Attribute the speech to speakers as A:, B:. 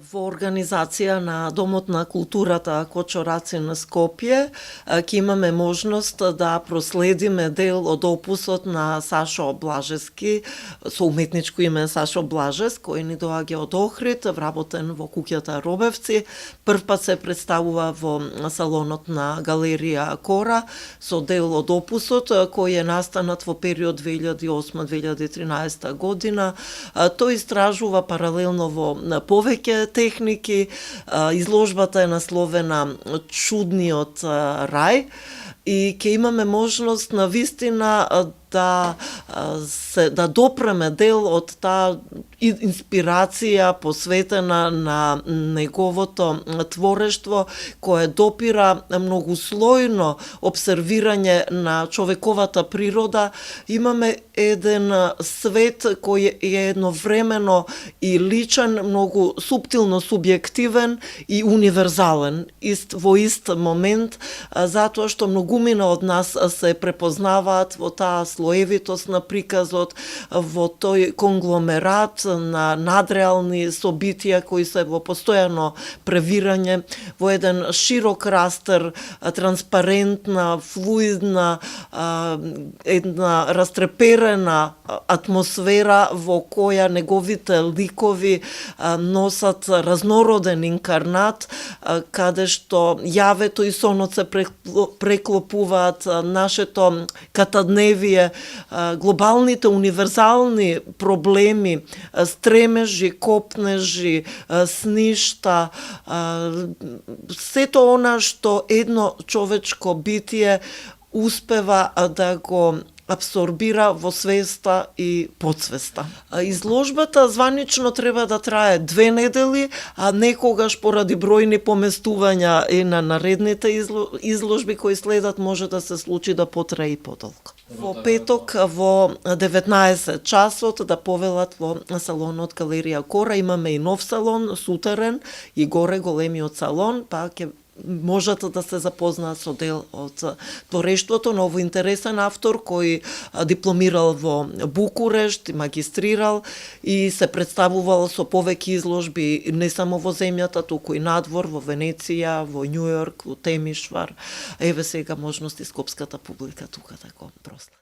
A: Во организација на Домот на културата Кочо Рацин Скопје ќе имаме можност да проследиме дел од опусот на Сашо Блажевски, со уметничко име Сашо Блажевски, кој ни доаѓа од Охрид, вработен во куќата Робевци. Прв пат се представува во салонот на галерија Кора со дел од опусот кој е настанат во период 2008-2013 година. Тој истражува паралелно во повеќе техники. Изложбата е насловена Чудниот рај и ќе имаме можност на вистина да допреме дел од таа инспирација посветена на неговото творештво, кое допира многуслојно обсервирање на човековата природа. Имаме еден свет кој е едновремено и личен, многу суптилно субјективен и универзален во ист момент, затоа што многумина од нас се препознаваат во таа слоевитост на приказот, во тој конгломерат на надреални собитија кои се во постојано превирање, во еден широк растер, транспарентна, флуидна, една растреперена атмосфера во која неговите ликови носат разнороден инкарнат, каде што јавето и сонот се преклопуваат, нашето катадневие, глобалните универзални проблеми, стремежи, копнежи, сништа, сето она што едно човечко битие успева да го абсорбира во свеста и подсвеста. Изложбата званично треба да трае 2 недели, а некогаш поради бројни поместувања и на наредните изложби кои следат може да се случи да потрае и подолго. Во петок во 19 часот да повелат во салонот галерија Кора. Имаме и нов салон, сутерен и горе големиот салон, па ќе можат да се запознаат со дел од творештвото на овој интересен автор кој дипломирал во Букурешт, магистрирал и се представувал со повеќе изложби не само во земјата, туку и надвор, во Венеција, во Њујорк, во Темишвар. Еве сега можности скопската публика тука да го проследи.